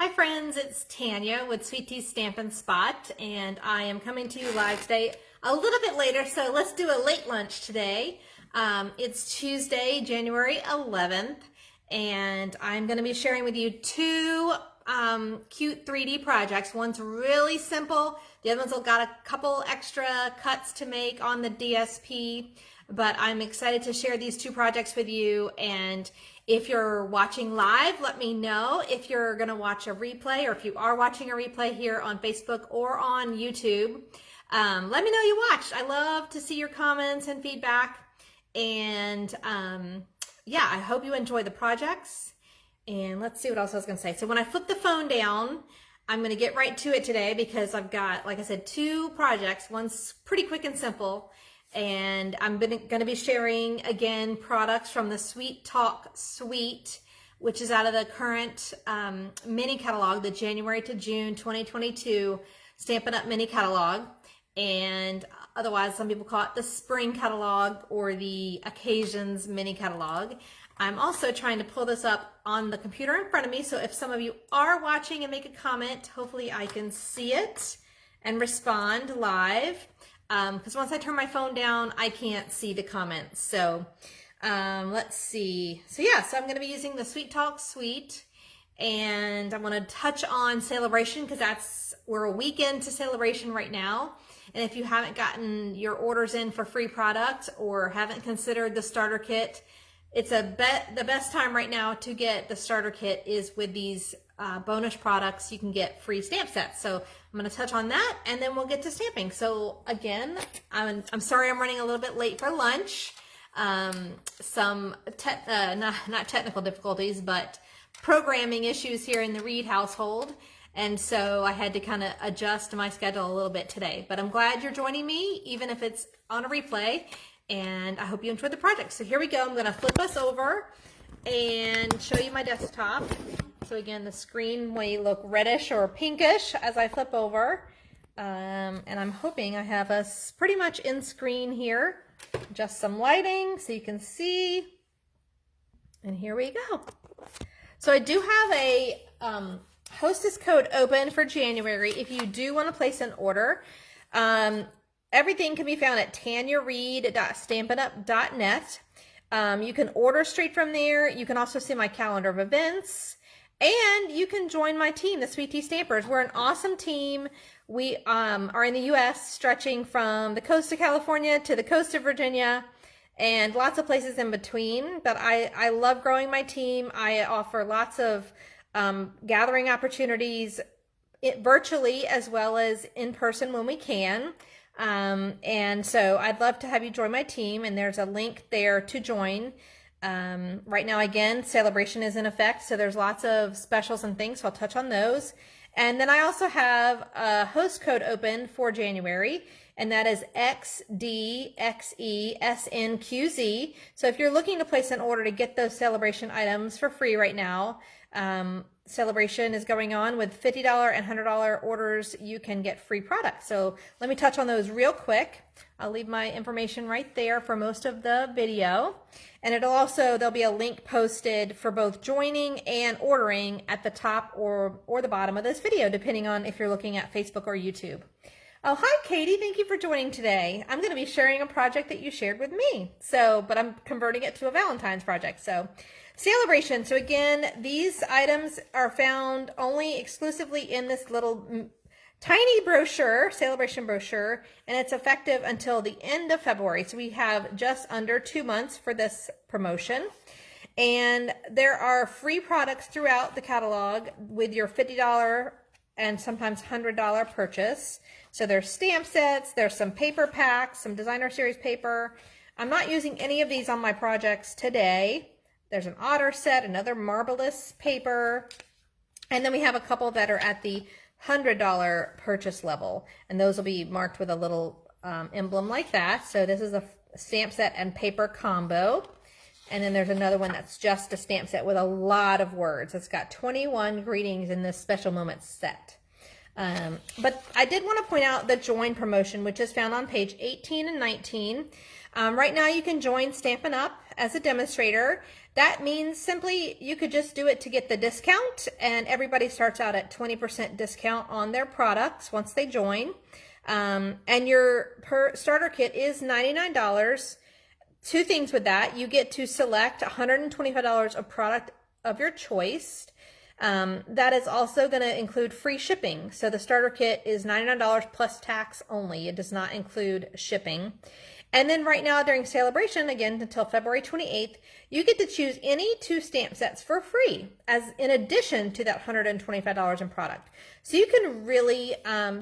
Hi friends, it's Tanya with Sweet Tea Stampin' Spot, and I am coming to you live today a little bit later, so let's do a late lunch today. It's Tuesday, January 11th, and I'm going to be sharing with you two cute 3D projects. One's really simple, the other one's got a couple extra cuts to make on the DSP, but I'm excited to share these two projects with you. And if you're watching live, let me know. If you're going to watch a replay, or if you are watching a replay here on Facebook or on YouTube, let me know you watched. I love to see your comments and feedback. And yeah, I hope you enjoy the projects. And let's see what else I was going to say. So when I flip the phone down, I'm going to get right to it today because I've got, like I said, two projects. One's pretty quick and simple. And I'm going to be sharing, again, products from the Sweet Talk Suite, which is out of the current mini catalog, the January to June 2022 Stampin' Up! Mini catalog. And otherwise, some people call it the Spring catalog or the Occasions mini catalog. I'm also trying to pull this up on the computer in front of me, so if some of you are watching and make a comment, hopefully I can see it and respond live. Because once I turn my phone down, I can't see the comments. So let's see. So yeah, so I'm going to be using the Sweet Talk Suite, and I want to touch on Celebration because we're a week into Celebration right now. And if you haven't gotten your orders in for free product or haven't considered the starter kit, it's the best time right now to get the starter kit is with these bonus products. You can get free stamp sets. So I'm going to touch on that, and then we'll get to stamping. So again, I'm sorry I'm running a little bit late for lunch. Some not technical difficulties, but programming issues here in the Reed household. And so I had to kind of adjust my schedule a little bit today. But I'm glad you're joining me, even if it's on a replay. And I hope you enjoyed the project. So here we go. I'm going to flip us over and show you my desktop. So again, the screen may look reddish or pinkish as I flip over. And I'm hoping I have us pretty much in screen here. Just some lighting so you can see. And here we go. So I do have a hostess code open for January if you do want to place an order. Everything can be found at tanyareed.stampinup.net. You can order straight from there. You can also see my calendar of events. And you can join my team, the Sweet Tea Stampers. We're an awesome team. We are in the U.S., stretching from the coast of California to the coast of Virginia and lots of places in between. But I love growing my team. I offer lots of gathering opportunities virtually as well as in person when we can. And so I'd love to have you join my team, and there's a link there to join. Right now, again, Celebration is in effect, so there's lots of specials and things, so I'll touch on those. And then I also have a host code open for January, and that is XDXESNQZ. So if you're looking to place an order to get those Celebration items for free right now, Celebration is going on with $50 and $100 orders. You can get free products. So let me touch on those real quick. I'll leave my information right there for most of the video. And there'll be a link posted for both joining and ordering at the top or the bottom of this video, depending on if you're looking at Facebook or YouTube. Oh, hi, Katie. Thank you for joining today. I'm going to be sharing a project that you shared with me. But I'm converting it to a Valentine's project. So Celebration. So again, these items are found only exclusively in this little tiny brochure, Celebration brochure, and it's effective until the end of February. So we have just under 2 months for this promotion. And there are free products throughout the catalog with your $50 and sometimes $100 purchase. So there's stamp sets, there's some paper packs, some designer series paper. I'm not using any of these on my projects today. There's an otter set, another marvelous paper, and then we have a couple that are at the $100 purchase level, and those will be marked with a little emblem like that. So this is a stamp set and paper combo, and then there's another one that's just a stamp set with a lot of words. It's got 21 greetings in this special moments set. But I did want to point out the join promotion, which is found on page 18 and 19. Right now you can join Stampin' Up! As a demonstrator. That means simply you could just do it to get the discount, and everybody starts out at 20% discount on their products once they join. And your per starter kit is $99. Two things with that: you get to select $125 of product of your choice. That is also going to include free shipping. So the starter kit is $99 plus tax only. It does not include shipping. And then right now during celebration, again until February 28th, you get to choose any 2 stamp sets for free, as in addition to that $125 in product. So you can really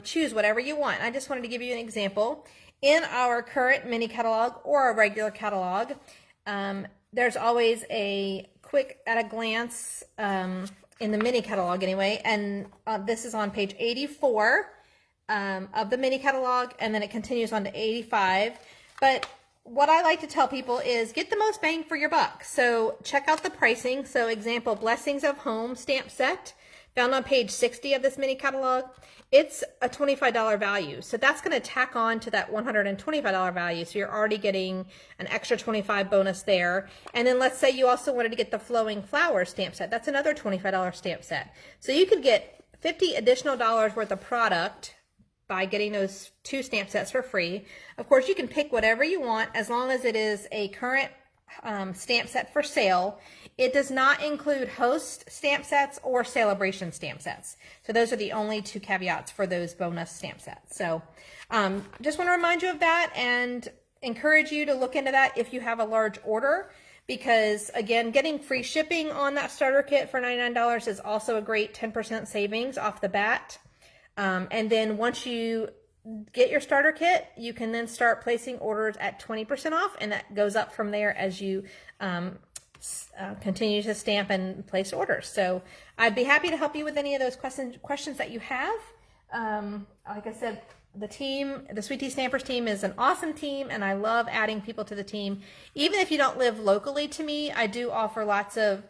choose whatever you want. I just wanted to give you an example. In our current mini catalog or a regular catalog, there's always a quick at a glance in the mini catalog anyway, and this is on page 84 of the mini catalog, and then it continues on to 85. But what I like to tell people is get the most bang for your buck. So check out the pricing. So example, Blessings of Home stamp set, found on page 60 of this mini catalog. It's a $25 value. So that's going to tack on to that $125 value. So you're already getting an extra $25 bonus there. And then let's say you also wanted to get the Flowing Flower stamp set. That's another $25 stamp set. So you could get $50 additional worth of product by getting those 2 stamp sets for free. Of course, you can pick whatever you want as long as it is a current stamp set for sale. It does not include host stamp sets or celebration stamp sets. So those are the only 2 caveats for those bonus stamp sets. So just want to remind you of that and encourage you to look into that if you have a large order, because again, getting free shipping on that starter kit for $99 is also a great 10% savings off the bat. And then once you get your starter kit, you can then start placing orders at 20% off, and that goes up from there as you continue to stamp and place orders. So I'd be happy to help you with any of those questions that you have. Like I said, the team, the Sweet Tea Stampers team, is an awesome team, and I love adding people to the team. Even if you don't live locally to me, I do offer lots of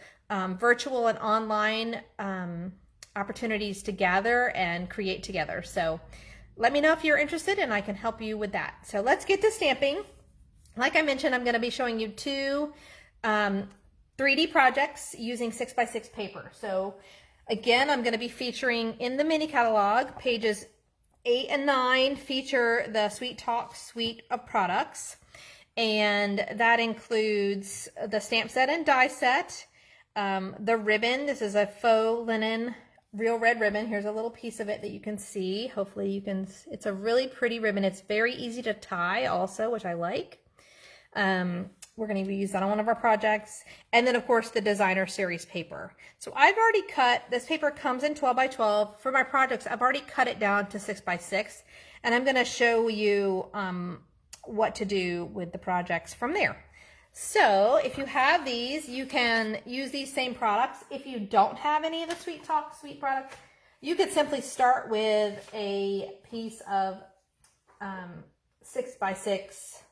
virtual and online opportunities to gather and create together. So let me know if you're interested and I can help you with that. So let's get to stamping. Like I mentioned, I'm going to be showing you 2 3D projects using 6x6 paper. So again, I'm going to be featuring in the mini catalog, pages 8 and 9 feature the Sweet Talk suite of products. And that includes the stamp set and die set, the ribbon. This is a faux linen real red ribbon. Here's a little piece of it that you can see. Hopefully you can, it's a really pretty ribbon. It's very easy to tie also, which I like. We're going to use that on one of our projects. And then of course the designer series paper. So I've already cut, this paper comes in 12 by 12. For my projects, I've already cut it down to 6 by 6. And I'm going to show you what to do with the projects from there. So if you have these, you can use these same products. If you don't have any of the Sweet Talk suite products, you could simply start with a piece of 6 by 6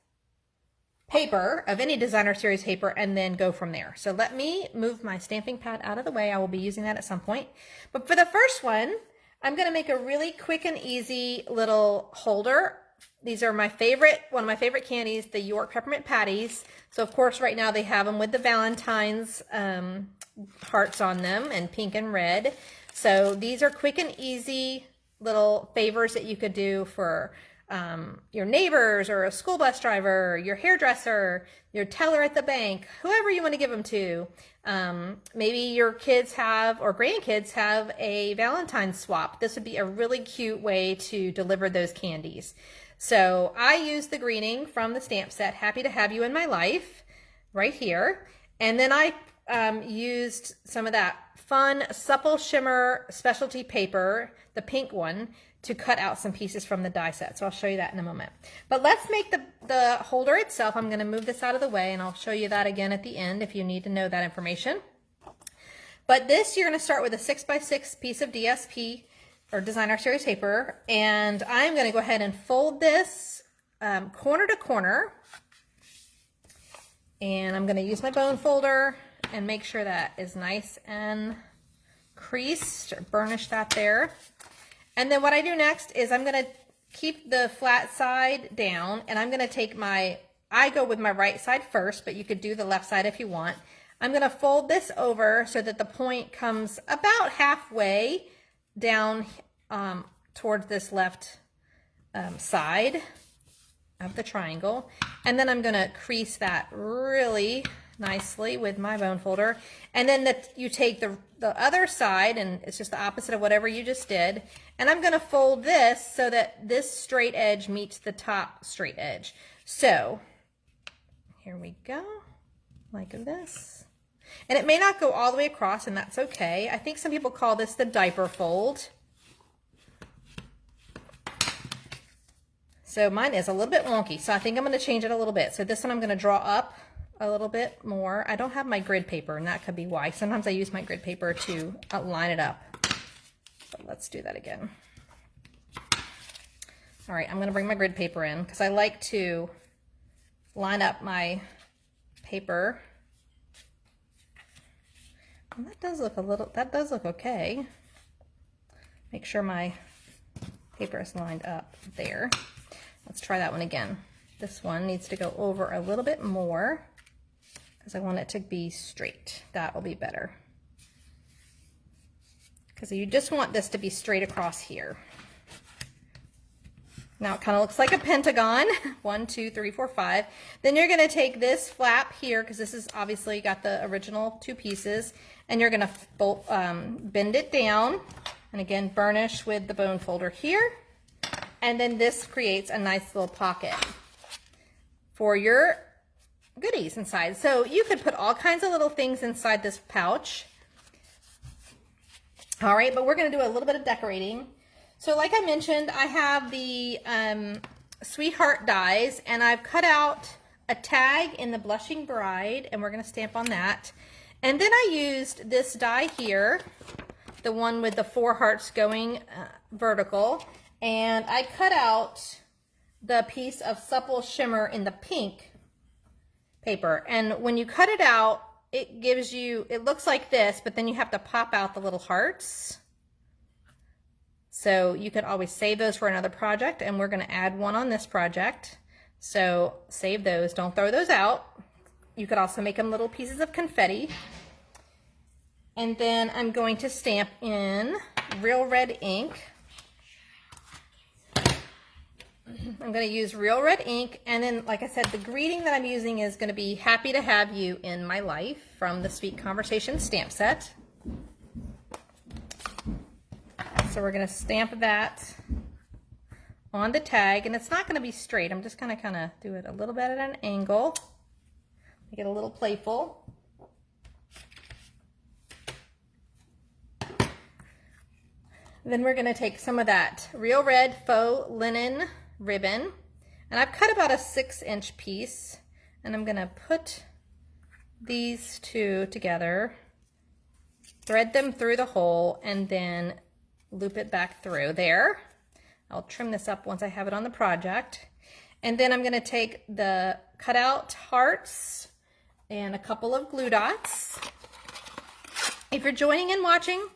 paper of any designer series paper and then go from there. So let me move my stamping pad out of the way. I will be using that at some point. But for the first one, I'm going to make a really quick and easy little holder. These are my favorite, one of my favorite candies, the York Peppermint Patties. So of course right now they have them with the Valentine's hearts on them and pink and red. So these are quick and easy little favors that you could do for your neighbors or a school bus driver, your hairdresser, your teller at the bank, whoever you want to give them to. Maybe your kids have, or grandkids have, a Valentine swap. This would be a really cute way to deliver those candies. So I used the greening from the stamp set, Happy to Have You in My Life, right here. And then I used some of that fun Supple Shimmer Specialty Paper, the pink one, to cut out some pieces from the die set. So I'll show you that in a moment. But let's make the holder itself. I'm going to move this out of the way and I'll show you that again at the end if you need to know that information. But this, you're going to start with a 6 by 6 piece of DSP or designer series paper, and I'm going to go ahead and fold this corner to corner, and I'm going to use my bone folder and make sure that is nice and creased, or burnish that there. And then what I do next is I'm going to keep the flat side down, and I'm going to take my, I go with my right side first, but you could do the left side if you want. I'm going to fold this over so that the point comes about halfway down towards this left side of the triangle. And then I'm going to crease that really nicely with my bone folder. And then you take the other side, and it's just the opposite of whatever you just did. And I'm going to fold this so that this straight edge meets the top straight edge. So here we go, like this. And it may not go all the way across, and that's okay. I think some people call this the diaper fold. So mine is a little bit wonky, so I think I'm going to change it a little bit. So this one I'm going to draw up a little bit more. I don't have my grid paper, and that could be why. Sometimes I use my grid paper to line it up. So let's do that again. All right, I'm going to bring my grid paper in because I like to line up my paper. And that does look okay. Make sure my paper is lined up there. Let's try that one again. This one needs to go over a little bit more because I want it to be straight. That will be better. Because you just want this to be straight across here. Now it kind of looks like a pentagon. 1, 2, 3, 4, 5. Then you're going to take this flap here, because this is obviously got the original 2 pieces, and you're going to bend it down, and again burnish with the bone folder here. And then this creates a nice little pocket for your goodies inside. So you could put all kinds of little things inside this pouch. All right, but we're going to do a little bit of decorating. So like I mentioned, I have the Sweetheart dies, and I've cut out a tag in the Blushing Bride, and we're going to stamp on that. And then I used this die here, the one with the 4 hearts going vertical, and I cut out the piece of Supple Shimmer in the pink paper. And when you cut it out, it gives you, it looks like this, but then you have to pop out the little hearts. So you could always save those for another project, and we're going to add one on this project. So save those, don't throw those out. You could also make them little pieces of confetti. And then I'm going to stamp in Real Red ink. I'm going to use Real Red ink, and then, like I said, the greeting that I'm using is going to be happy to have you in my life from the Sweet Conversation stamp set. So we're going to stamp that on the tag, and it's not going to be straight. I'm just going to kind of do it a little bit at an angle, make it a little playful. Then we're going to take some of that Real Red Faux Linen Ribbon, and I've cut about a 6-inch piece, and I'm going to put these 2 together, thread them through the hole, and then loop it back through there. I'll trim this up once I have it on the project. And then I'm going to take the cutout hearts and a couple of glue dots. If you're joining and watching,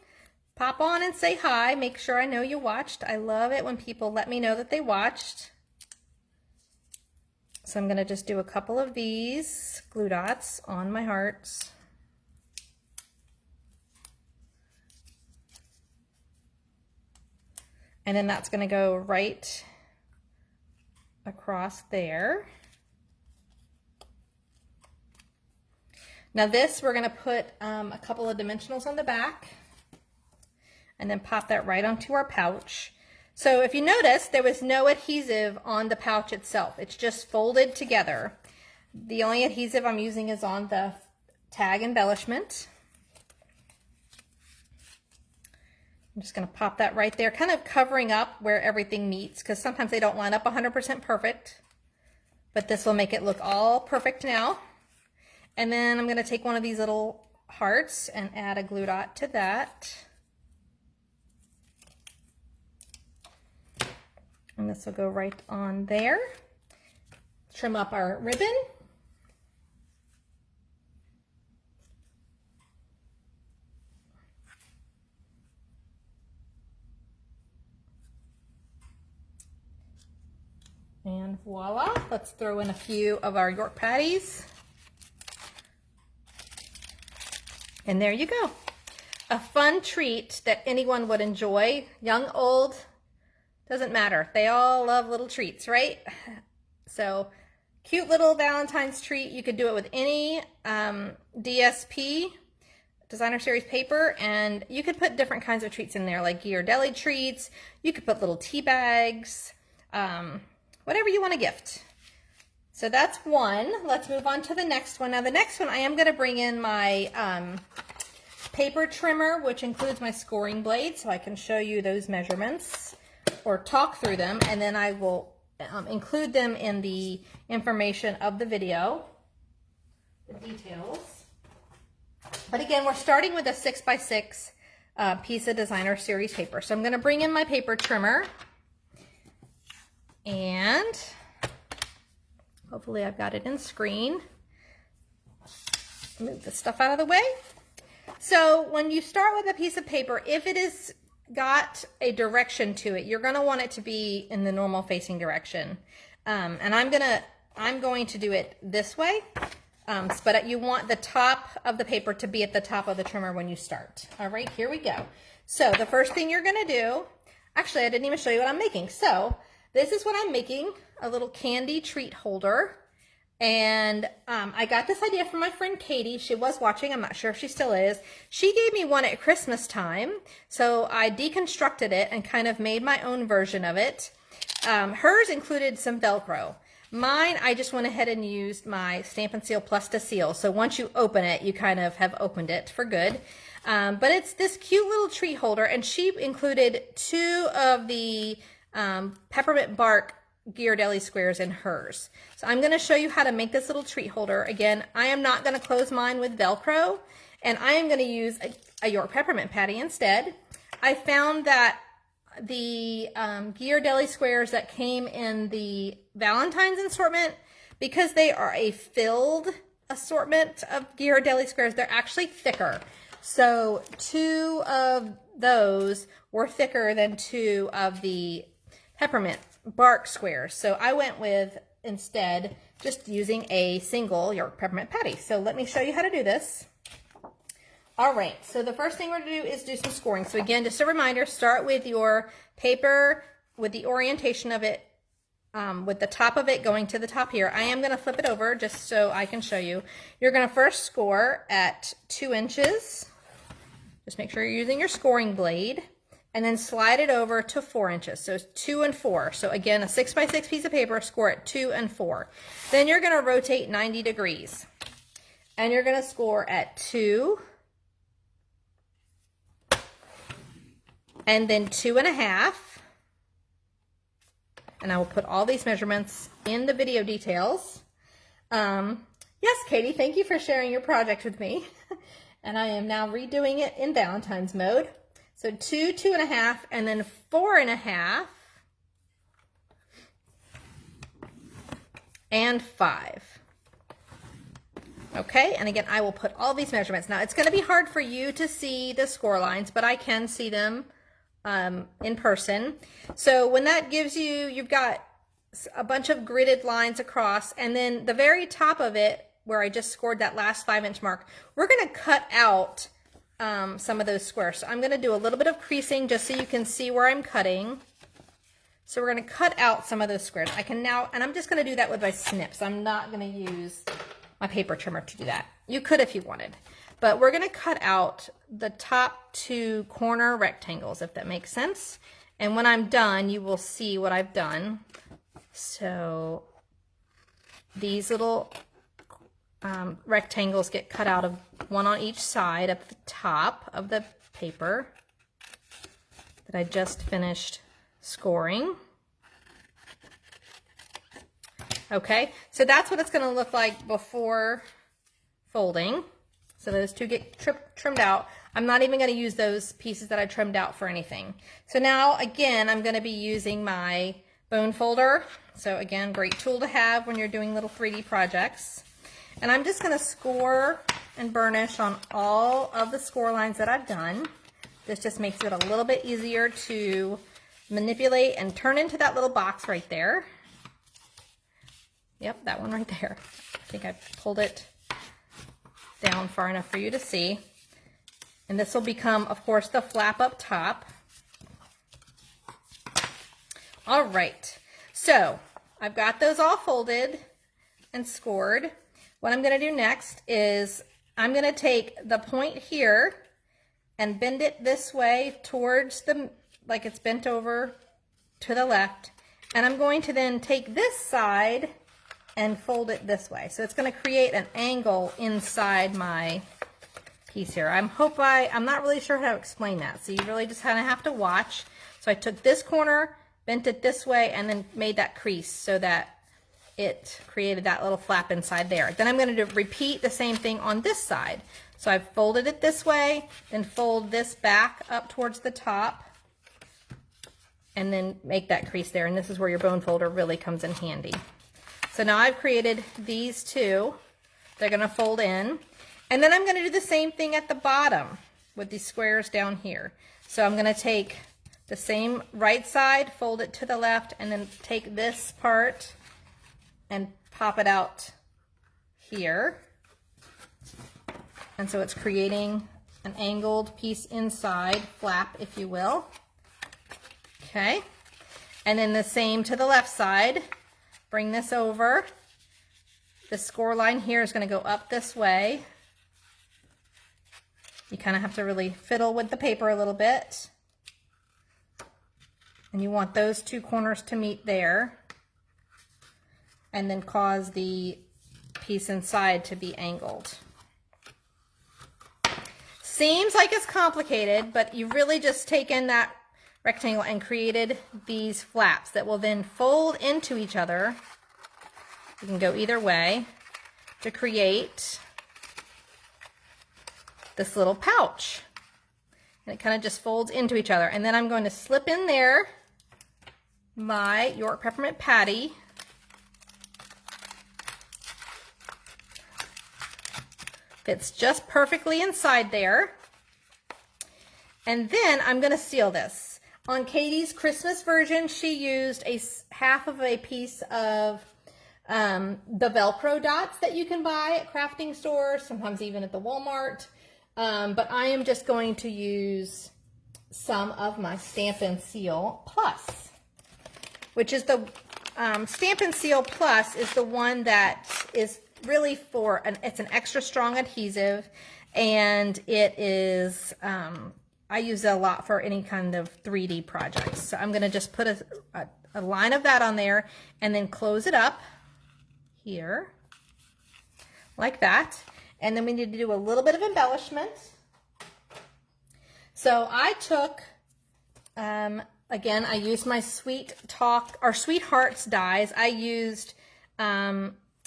pop on and say hi. Make sure I know you watched. I love it when people let me know that they watched. So I'm going to just do a couple of these glue dots on my hearts. And then that's going to go right across there. Now this, we're going to put a couple of dimensionals on the back, and then pop that right onto our pouch. So if you notice, there was no adhesive on the pouch itself. It's just folded together. The only adhesive I'm using is on the tag embellishment. I'm just going to pop that right there, kind of covering up where everything meets, because sometimes they don't line up 100% perfect, but this will make it look all perfect now. And then I'm going to take one of these little hearts and add a glue dot to that. And this will go right on there. Trim up our ribbon. And voila, let's throw in a few of our York patties. And there you go. A fun treat that anyone would enjoy, young, old, doesn't matter. They all love little treats, right? So cute little Valentine's treat. You could do it with any DSP, designer series paper, and you could put different kinds of treats in there, like Ghirardelli treats. You could put little tea bags, whatever you want to gift. So that's one. Let's move on to the next one. Now the next one, I am going to bring in my paper trimmer, which includes my scoring blade, so I can show you those measurements or talk through them, and then I will include them in the information of the video, the details. But again, we're starting with a 6x6 piece of designer series paper. So I'm going to bring in my paper trimmer, and hopefully I've got it in screen. Move the stuff out of the way. So when you start with a piece of paper, if it has got a direction to it, you're going to want it to be in the normal facing direction. And I'm going to do it this way. But you want the top of the paper to be at the top of the trimmer when you start. All right, here we go. So the first thing you're going to do, actually I didn't even show you what I'm making. So this is what I'm making, a little candy treat holder. And I got this idea from my friend Katie. She was watching. I'm not sure if she still is. She gave me one at Christmas time. So I deconstructed it and kind of made my own version of it. Hers included some Velcro. Mine, I just went ahead and used my Stampin' Seal Plus to seal. So once you open it, you kind of have opened it for good. But it's this cute little treat holder. And she included 2 of the peppermint bark Ghirardelli squares in hers. So I'm going to show you how to make this little treat holder. Again, I am not going to close mine with Velcro, and I am going to use a York peppermint patty instead. I found that the Ghirardelli squares that came in the Valentine's assortment, because they are a filled assortment of Ghirardelli squares, they're actually thicker. So 2 of those were thicker than 2 of the peppermint bark squares. So I went with, instead, just using a single York peppermint patty. So let me show you how to do this. All right, so the first thing we're going to do is do some scoring. So again, just a reminder, start with your paper with the orientation of it, with the top of it going to the top here. I am going to flip it over just so I can show you. You're going to first score at 2 inches. Just make sure you're using your scoring blade. And then slide it over to 4 inches. So 2 and 4. So again, a 6x6 piece of paper, score at 2 and 4. Then you're going to rotate 90 degrees. And you're going to score at 2. And then 2.5. And I will put all these measurements in the video details. Yes, Katie, thank you for sharing your project with me. And I am now redoing it in Valentine's mode. So 2, 2.5, and then 4.5, and 5. Okay, and again, I will put all these measurements. Now, it's going to be hard for you to see the score lines, but I can see them in person. So when that gives you, you've got a bunch of gridded lines across, and then the very top of it, where I just scored that last 5-inch mark, we're going to cut out some of those squares. So I'm going to do a little bit of creasing just so you can see where I'm cutting. So we're going to cut out some of those squares. I can now, and I'm just going to do that with my snips. I'm not going to use my paper trimmer to do that. You could if you wanted, but we're going to cut out the top 2 corner rectangles, if that makes sense. And when I'm done, you will see what I've done. So these little rectangles get cut out of one on each side of the top of the paper that I just finished scoring. Okay, so that's what it's going to look like before folding. So those 2 get trimmed out. I'm not even going to use those pieces that I trimmed out for anything. So now, again, I'm going to be using my bone folder. So again, great tool to have when you're doing little 3D projects. And I'm just going to score and burnish on all of the score lines that I've done. This just makes it a little bit easier to manipulate and turn into that little box right there. Yep, that one right there. I think I pulled it down far enough for you to see. And this will become, of course, the flap up top. All right, so I've got those all folded and scored. What I'm going to do next is I'm going to take the point here and bend it this way towards the, like it's bent over to the left. And I'm going to then take this side and fold it this way. So it's going to create an angle inside my piece here. I'm not really sure how to explain that. So you really just kind of have to watch. So I took this corner, bent it this way, and then made that crease so that it created that little flap inside there. Then I'm going to repeat the same thing on this side. So I've folded it this way, then fold this back up towards the top, and then make that crease there. And this is where your bone folder really comes in handy. So now I've created these two. They're going to fold in. And then I'm going to do the same thing at the bottom with these squares down here. So I'm going to take the same right side, fold it to the left, and then take this part and pop it out here. And so it's creating an angled piece inside, flap, if you will. Okay. And then the same to the left side. Bring this over. The score line here is going to go up this way. You kind of have to really fiddle with the paper a little bit. And you want those two corners to meet there. And then cause the piece inside to be angled. Seems like it's complicated, but you've really just taken that rectangle and created these flaps that will then fold into each other. You can go either way to create this little pouch. And it kind of just folds into each other. And then I'm going to slip in there my York Peppermint Patty. Fits just perfectly inside there. And then I'm going to seal this. On Katie's Christmas version, she used half of a piece of the Velcro dots that you can buy at crafting stores, sometimes even at the Walmart. But I am just going to use some of my Stampin' Seal Plus, which is the Stampin' Seal Plus is the one that is really for it's an extra strong adhesive, and it is I use it a lot for any kind of 3D projects. So I'm going to just put a line of that on there and then close it up here like that. And then we need to do a little bit of embellishment. So I took, again, I used my Sweet Hearts dies. I used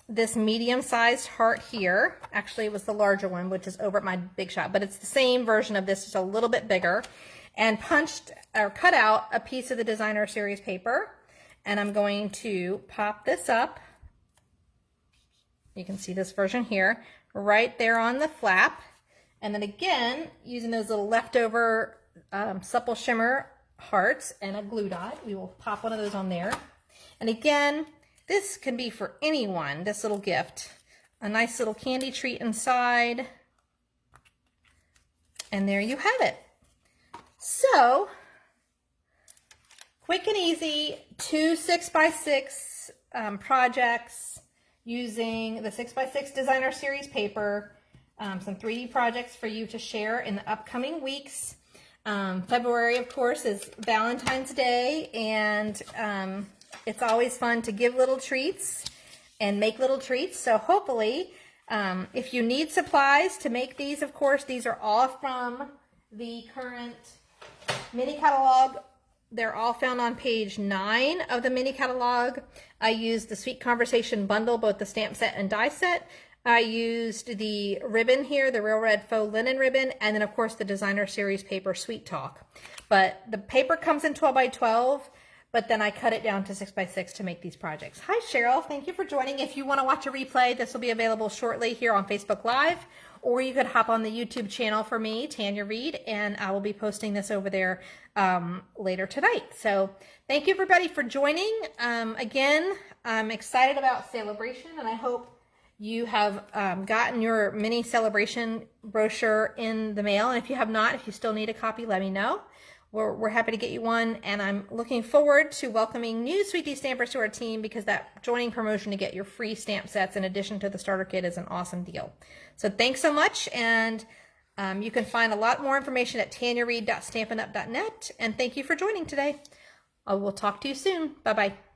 this medium-sized heart here. Actually, it was the larger one, which is over at my Big Shot, but it's the same version of this, just a little bit bigger. And punched or cut out a piece of the Designer Series paper. And I'm going to pop this up. You can see this version here, right there on the flap. And then again, using those little leftover Supple Shimmer hearts and a glue dot, we will pop one of those on there. And again, this can be for anyone, this little gift. A nice little candy treat inside. And there you have it. So, quick and easy, 2 6x6 projects using the 6x6 Designer Series paper. Some 3D projects for you to share in the upcoming weeks. February, of course, is Valentine's Day, and it's always fun to give little treats and make little treats. So hopefully, if you need supplies to make these, of course, these are all from the current mini catalog. They're all found on page 9 of the mini catalog. I used the Sweet Conversation bundle, both the stamp set and die set. I used the ribbon here, the Real Red Faux Linen Ribbon, and then of course the Designer Series paper Sweet Talk. But the paper comes in 12 by 12, but then I cut it down to 6x6 to make these projects. Hi Cheryl, thank you for joining. If you want to watch a replay, this will be available shortly here on Facebook Live, or you could hop on the YouTube channel for me, Tanya Reed, and I will be posting this over there later tonight. So thank you everybody for joining. Again, I'm excited about Celebration, and I hope you have gotten your mini celebration brochure in the mail. And if you have not, if you still need a copy, let me know. We're happy to get you one, and I'm looking forward to welcoming new Sweet Tea Stampers to our team, because that joining promotion to get your free stamp sets in addition to the starter kit is an awesome deal. So thanks so much, and you can find a lot more information at tanyareed.stampinup.net, and thank you for joining today. I will talk to you soon. Bye-bye.